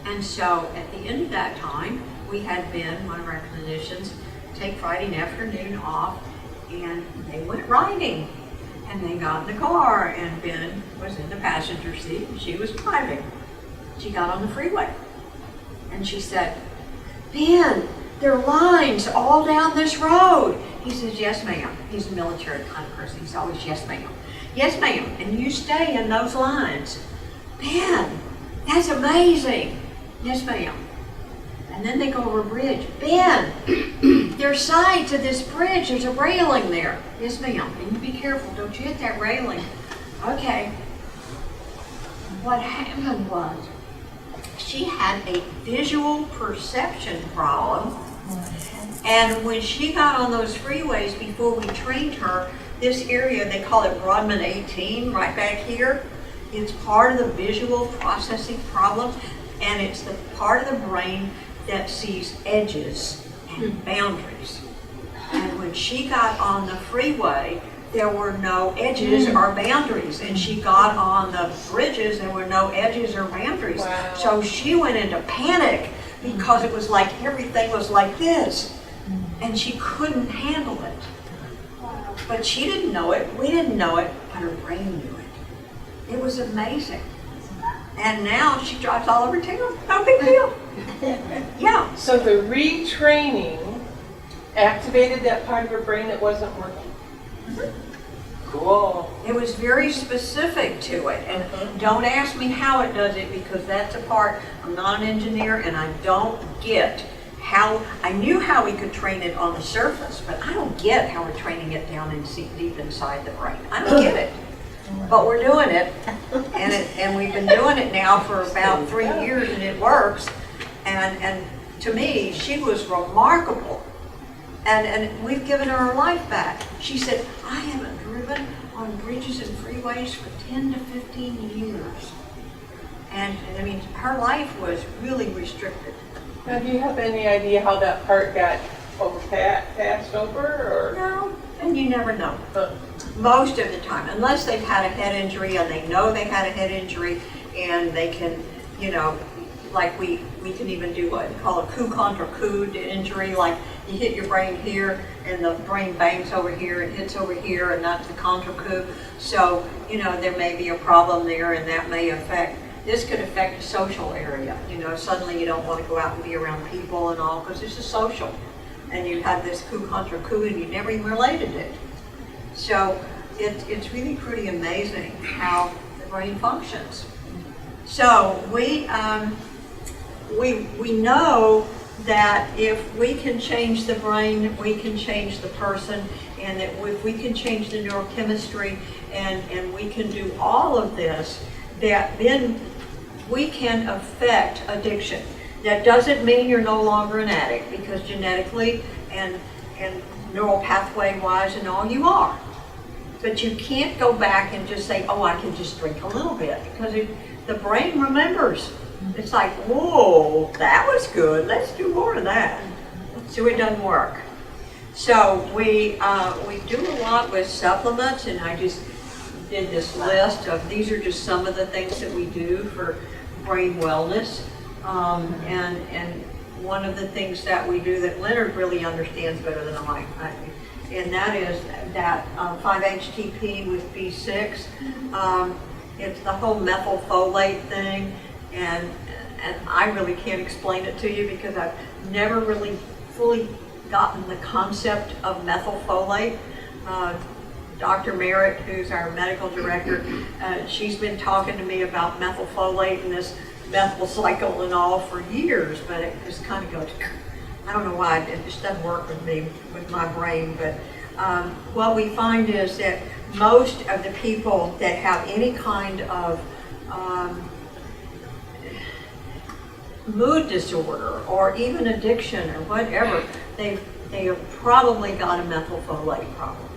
And so at the end of that time, we had Ben, one of our clinicians, take Friday afternoon off, and they went riding. And they got in the car, and Ben was in the passenger seat, and she was driving. She got on the freeway, and she said, Ben, there are lines all down this road. He says, yes, ma'am. He's a military kind of person. He's always, yes, ma'am. Yes, ma'am, and you stay in those lines. Ben, that's amazing. Yes, ma'am. And then they go over a bridge. Ben, there's sides to this bridge. There's a railing there. Yes, ma'am. And you be careful. Don't you hit that railing. Okay. What happened was she had a visual perception problem. And when she got on those freeways before we trained her, this area, they call it Brodmann 18, right back here. It's part of the visual processing problem, and it's the part of the brain that sees edges and boundaries. And when she got on the freeway, there were no edges or boundaries. And she got on the bridges, there were no edges or boundaries. Wow. So she went into panic because it was like everything was like this. And she couldn't handle it. But she didn't know it, we didn't know it, but her brain knew it. It was amazing. And now she drives all over town, no big deal. Yeah. So the retraining activated that part of her brain that wasn't working? Cool. It was very specific to it, and don't ask me how it does it because that's a part, I'm not an engineer and I don't get how, I knew how we could train it on the surface, but I don't get how we're training it down and deep inside the brain. I don't get it. But we're doing it, and we've been doing it now for about 3 years, and it works. And to me, she was remarkable. And we've given her life back. She said, I haven't driven on bridges and freeways for 10 to 15 years. And I mean, her life was really restricted. Now, do you have any idea how that part got passed over, or? No, and you never know. Most of the time, unless they've had a head injury and they know they had a head injury and they can, you know, like we can even do what we call a coup contre coup injury, like you hit your brain here and the brain bangs over here and hits over here, and that's the contre coup. So, you know, there may be a problem there, and that may affect, this could affect the social area. You know, suddenly you don't want to go out and be around people and all because this is social. And you had this coup contre coup and you never even related it. So it's really pretty amazing how the brain functions. So we know that if we can change the brain, we can change the person, and that if we can change the neurochemistry and we can do all of this, that then we can affect addiction. That doesn't mean you're no longer an addict, because genetically and neural pathway wise and all, you are. But you can't go back and just say, oh, I can just drink a little bit, because the brain remembers. It's like, whoa, that was good, let's do more of that. So it doesn't work. So we do a lot with supplements, and I just did this list of, these are just some of the things that we do for brain wellness. And one of the things that we do that Leonard really understands better than I, and that is that 5-HTP with B6. It's the whole methylfolate thing, and I really can't explain it to you because I've never really fully gotten the concept of methylfolate. Dr. Merritt, who's our medical director, she's been talking to me about methylfolate and this methyl cycle and all for years, but it just kind of goes, I don't know why, it just doesn't work with me, with my brain. But what we find is that most of the people that have any kind of mood disorder or even addiction or whatever, they have probably got a methylfolate problem,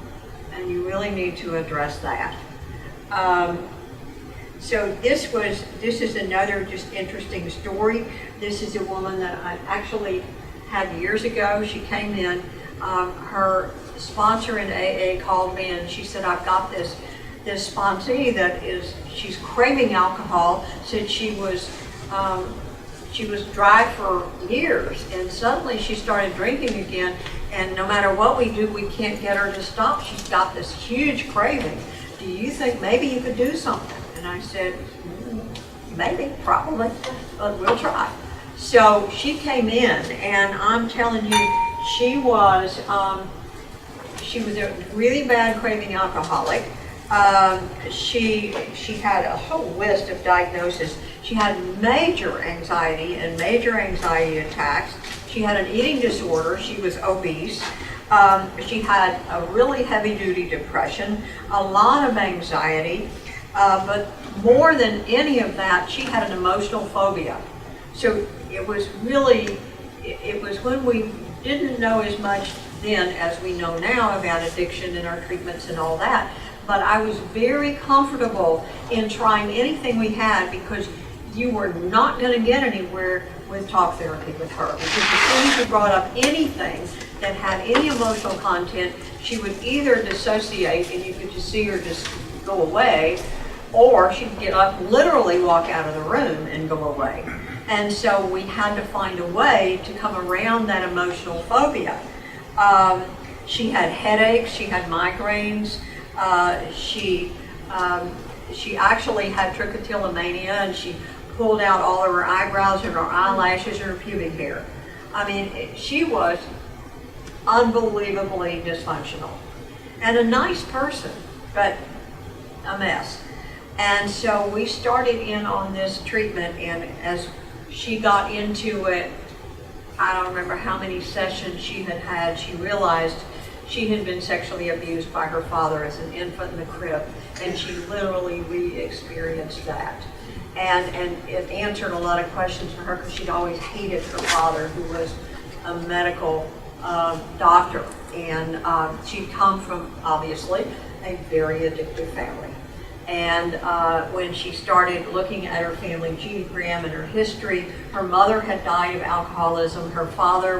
and you really need to address that. So this is another just interesting story. This is a woman that I actually had years ago. She came in, her sponsor in AA called me and she said, I've got this sponsee that she's craving alcohol. Said she was dry for years, and suddenly she started drinking again, and no matter what we do, we can't get her to stop. She's got this huge craving. Do you think maybe you could do something? And I said, maybe, probably, but we'll try. So she came in, and I'm telling you, she was a really bad craving alcoholic. She had a whole list of diagnoses. She had major anxiety and major anxiety attacks. She had an eating disorder. She was obese. She had a really heavy-duty depression, a lot of anxiety, but more than any of that, she had an emotional phobia. So it was when we didn't know as much then as we know now about addiction and our treatments and all that. But I was very comfortable in trying anything we had, because you were not going to get anywhere with talk therapy with her. Because as soon as you brought up anything that had any emotional content, she would either dissociate and you could just see her just go away, or she'd get up, literally walk out of the room and go away. And so we had to find a way to come around that emotional phobia. She had headaches, she had migraines, she actually had trichotillomania, and she pulled out all of her eyebrows and her eyelashes and her pubic hair. I mean, she was unbelievably dysfunctional. And a nice person, but a mess. And so we started in on this treatment, and as she got into it, I don't remember how many sessions she had, she realized she had been sexually abused by her father as an infant in the crib, and she literally re-experienced that. And it answered a lot of questions for her, because she'd always hated her father, who was a medical doctor, and she'd come from, obviously, a very addictive family. And when she started looking at her family genogram and her history, her mother had died of alcoholism, her father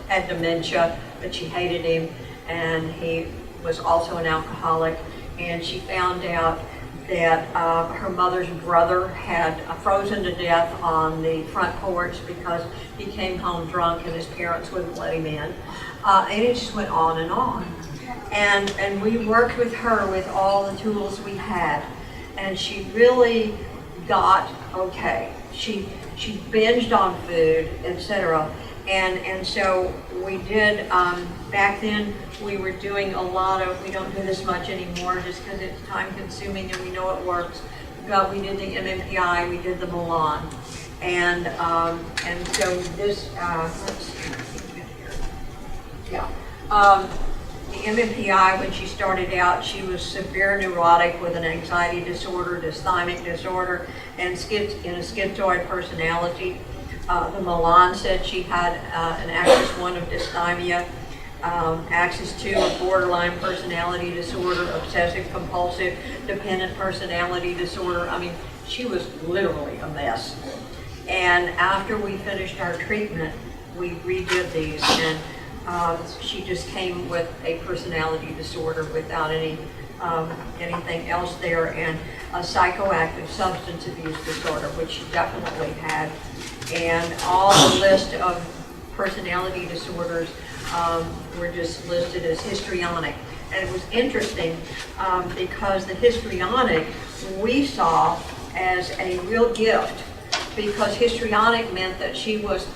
had dementia, but she hated him, and he was also an alcoholic. And she found out that her mother's brother had frozen to death on the front porch because he came home drunk and his parents wouldn't let him in. And it just went on and on. And we worked with her with all the tools we had, and she really got okay. She binged on food, etc. And so we did, back then we were doing a lot of, we don't do this much anymore just because it's time consuming and we know it works, but we did the MMPI, we did the Milan. And so this, let's see, yeah. The MMPI, when she started out, she was severe neurotic with an anxiety disorder, dysthymic disorder, and a schizoid personality. The Milan said she had an axis 1 of dysthymia, axis 2 of borderline personality disorder, obsessive compulsive dependent personality disorder. I mean, she was literally a mess. And after we finished our treatment, we redid these, and she just came with a personality disorder without anything else there, and a psychoactive substance abuse disorder, which she definitely had. And all the list of personality disorders were just listed as histrionic. And it was interesting because the histrionic we saw as a real gift, because histrionic meant that she was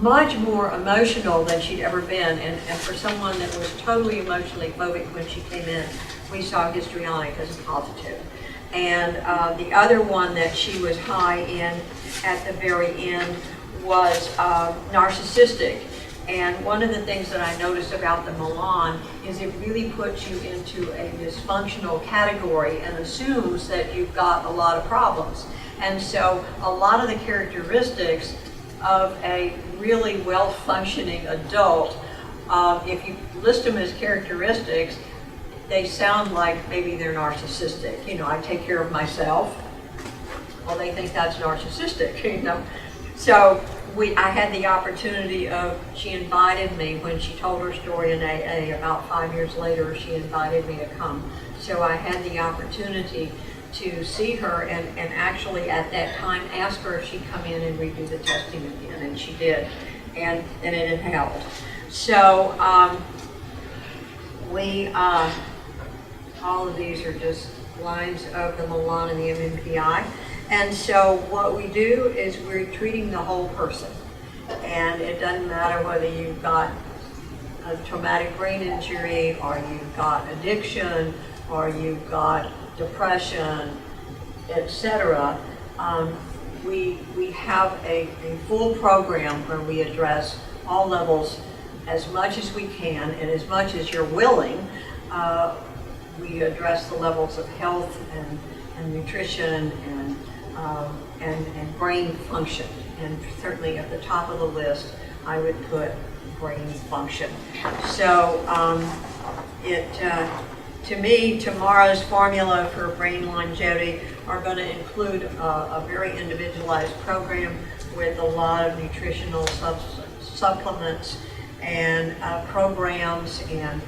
much more emotional than she'd ever been, and for someone that was totally emotionally phobic when she came in, we saw histrionic as a positive. And the other one that she was high in at the very end was narcissistic. And one of the things that I noticed about the Milan is it really puts you into a dysfunctional category and assumes that you've got a lot of problems. And so a lot of the characteristics of a really well-functioning adult. If you list them as characteristics, they sound like maybe they're narcissistic. You know, I take care of myself. Well, they think that's narcissistic, you know. So I had the opportunity of, she invited me when she told her story in AA about 5 years later, she invited me to come. So I had the opportunity to see her and actually at that time ask her if she'd come in and redo the testing again, and she did, and it had helped. So all of these are just lines of the Milan and the MMPI. And so what we do is we're treating the whole person. And it doesn't matter whether you've got a traumatic brain injury, or you've got addiction, or you've got depression, etc. We have a full program where we address all levels as much as we can, and as much as you're willing. We address the levels of health and nutrition and brain function. And certainly at the top of the list, I would put brain function. So to me, Tamaras Formula for brain longevity are going to include a very individualized program with a lot of nutritional supplements and programs, and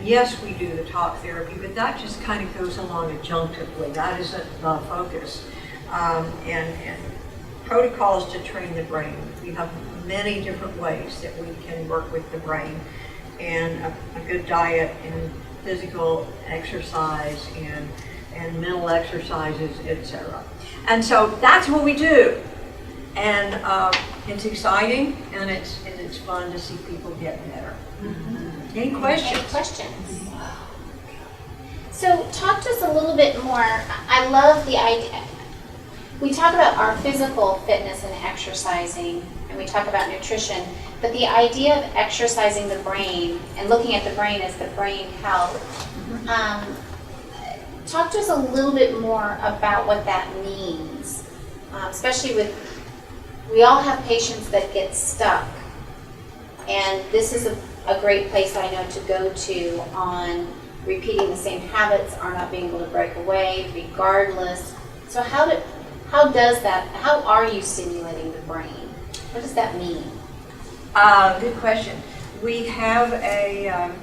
yes, we do the talk therapy, but that just kind of goes along adjunctively. That isn't the focus. And protocols to train the brain. We have many different ways that we can work with the brain, and a good diet and physical exercise and mental exercises, etc. And so that's what we do. And it's exciting, and it's fun to see people get better. Mm-hmm. Any questions? Any questions? So talk to us a little bit more. I love the idea. We talk about our physical fitness and exercising, and we talk about nutrition, but the idea of exercising the brain and looking at the brain as the brain health, talk to us a little bit more about what that means, especially with, we all have patients that get stuck, and this is a great place I know to go to on repeating the same habits, or not being able to break away regardless. So how are you stimulating the brain? What does that mean? Good question. We have a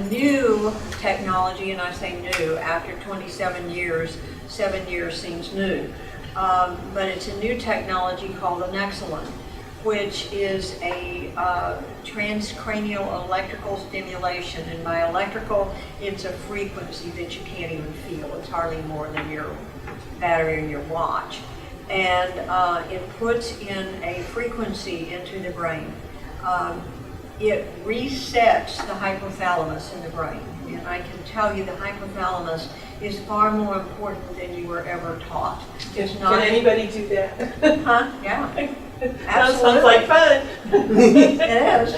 new technology, and I say new, after 27 years, 7 years seems new. But it's a new technology called the Nexalin, which is a transcranial electrical stimulation. And by electrical, it's a frequency that you can't even feel. It's hardly more than your battery in your watch. And it puts in a frequency into the brain. It resets the hypothalamus in the brain. And I can tell you the hypothalamus is far more important than you were ever taught. It's not. Can anybody do that? Huh? Yeah. That sounds like fun. It is.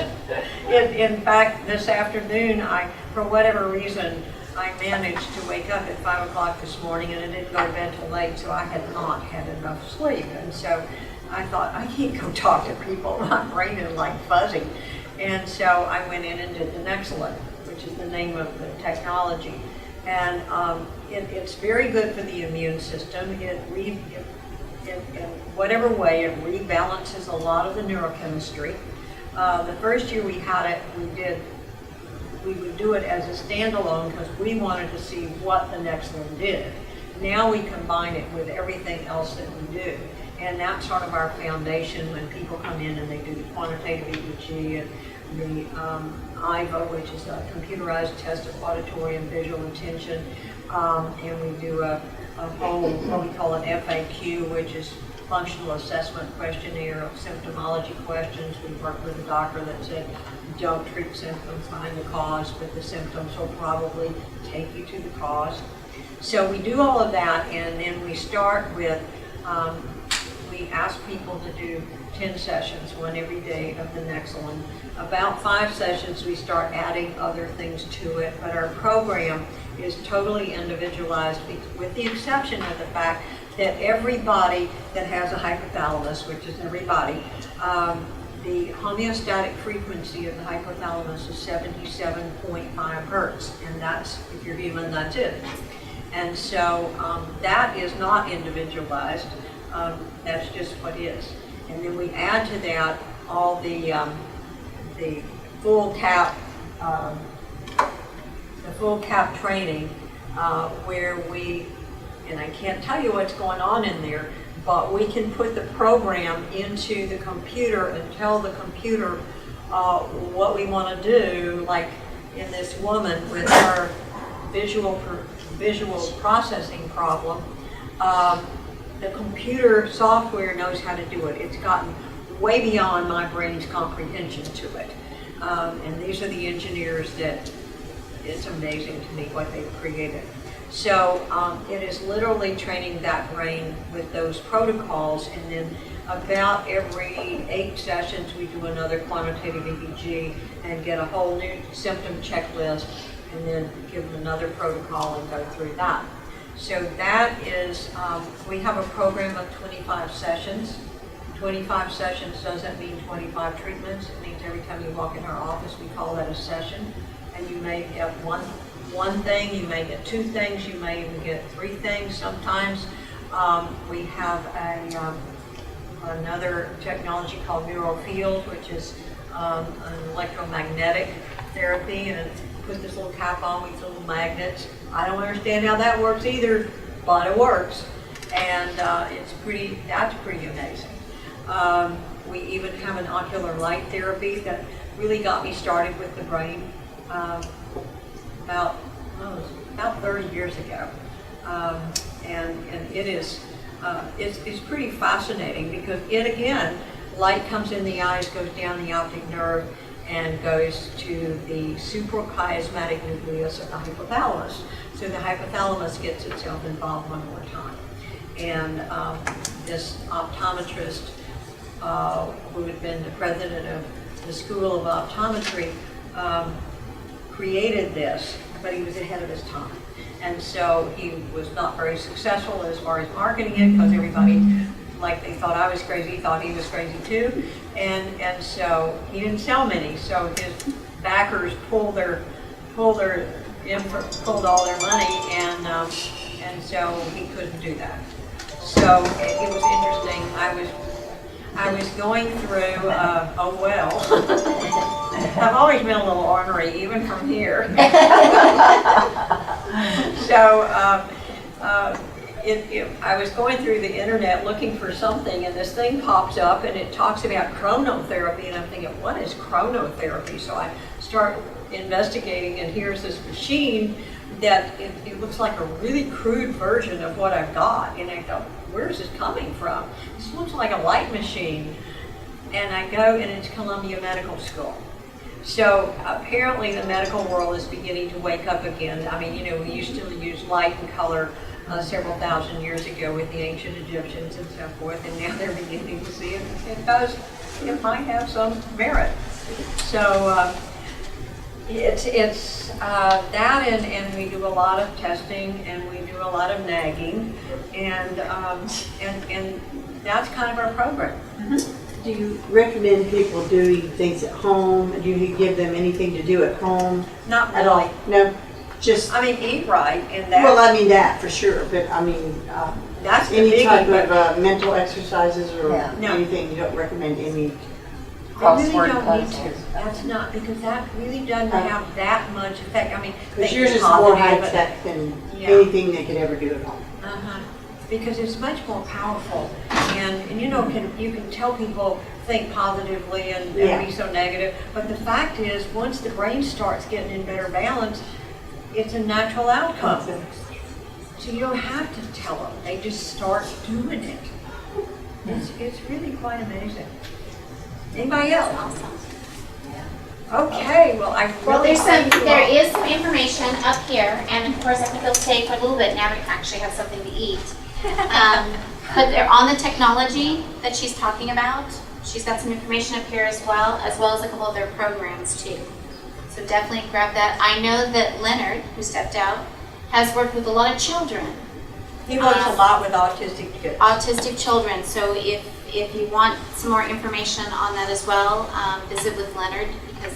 In fact, this afternoon, for whatever reason, I managed to wake up at 5 o'clock this morning, and I didn't go to bed till late, so I had not had enough sleep. And so I thought, I can't go talk to people. My brain is like fuzzy. And so I went in and did the Nexalin, which is the name of the technology. And it's very good for the immune system. In whatever way, it rebalances a lot of the neurochemistry. The first year we had it, we would do it as a standalone because we wanted to see what the Nexalin did. Now we combine it with everything else that we do. And that's sort of our foundation when people come in and they do the quantitative EEG and the IVA, which is a computerized test of auditory and visual attention. And we do a whole, what we call an FAQ, which is functional assessment questionnaire of symptomology questions. We worked with a doctor that said, don't treat symptoms, find the cause, but the symptoms will probably take you to the cause. So we do all of that, and then we start with, we ask people to do 10 sessions, one every day of the Nexalin. About 5 sessions, we start adding other things to it, but our program is totally individualized, with the exception of the fact that everybody that has a hypothalamus, which is everybody, the homeostatic frequency of the hypothalamus is 77.5 hertz, and that's, if you're human, that's it. And so that is not individualized, that's just what is. And then we add to that all the full cap training where we, and I can't tell you what's going on in there, but we can put the program into the computer and tell the computer what we want to do, like in this woman with her visual processing problem. The computer software knows how to do it. It's gotten way beyond my brain's comprehension to it. And these are the engineers that, it's amazing to me what they've created. So it is literally training that brain with those protocols, and then about every 8 sessions we do another quantitative EEG and get a whole new symptom checklist, and then give them another protocol and go through that. So that is, we have a program of 25 sessions. 25 sessions doesn't mean 25 treatments. It means every time you walk in our office, we call that a session. And you may get one thing, you may get 2 things, you may even get 3 things sometimes. We have another technology called Neurofeedback, which is an electromagnetic therapy, and put this little cap on with little magnets. I don't understand how that works either, but it works. And that's pretty amazing. We even have an ocular light therapy that really got me started with the brain about 30 years ago. And it is, it's pretty fascinating because again, light comes in the eyes, goes down the optic nerve, and goes to the suprachiasmatic nucleus of the hypothalamus. So the hypothalamus gets itself involved one more time. And this optometrist, who had been the president of the School of Optometry, created this, but he was ahead of his time. And so he was not very successful as far as marketing it, because everybody, like they thought I was crazy, thought he was crazy too. And so he didn't sell many, so his backers pulled all their money, and so he couldn't do that. So it was interesting. I was going through, oh well, I've always been a little ornery, even from here. So I was going through the internet looking for something, and this thing pops up, and it talks about chronotherapy, and I'm thinking, what is chronotherapy? So I start investigating, and here's this machine that it looks like a really crude version of what I've got, and I go, where's this coming from? This looks like a light machine. And I go, and it's Columbia Medical School. So apparently the medical world is beginning to wake up again. I mean, you know, we used to use light and color several thousand years ago with the ancient Egyptians and so forth, and now they're beginning to see it might have some merit. So it's that, and we do a lot of testing, and we do a lot of nagging, and that's kind of our program. Mm-hmm. Do you recommend people doing things at home? Do you give them anything to do at home? Not At really. all? No? Just, I mean, eat right, and that. well, I mean that for sure, but I mean, That's the any biggie, type but of mental exercises or No. anything, you don't recommend any? they really Crossword don't need puzzles. to. That's not, because that really doesn't have that much effect. I mean, Because they yours can is more positive, high but- tech than Yeah. anything they could ever do at home. Uh-huh. Because it's much more powerful, and you know, you can tell people think positively and Yeah. be so negative, but the fact is, once the brain starts getting in better balance, it's a natural outcome. So you don't have to tell them; they just start doing it. It's really quite amazing. Anybody else? Awesome. Okay, well, Well, there is some information up here, and of course I think they'll stay for a little bit now we actually have something to eat. But they're on the technology that she's talking about. She's got some information up here as well as a couple of their programs too. So definitely grab that. I know that Leonard, who stepped out, has worked with a lot of children. He works a lot with autistic kids. autistic children. So if you want some more information on that as well, visit with Leonard because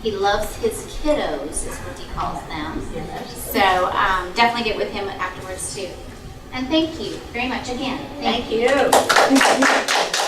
he loves his kiddos, is what he calls them. Yes. So definitely get with him afterwards too. And thank you very much again. Thank you.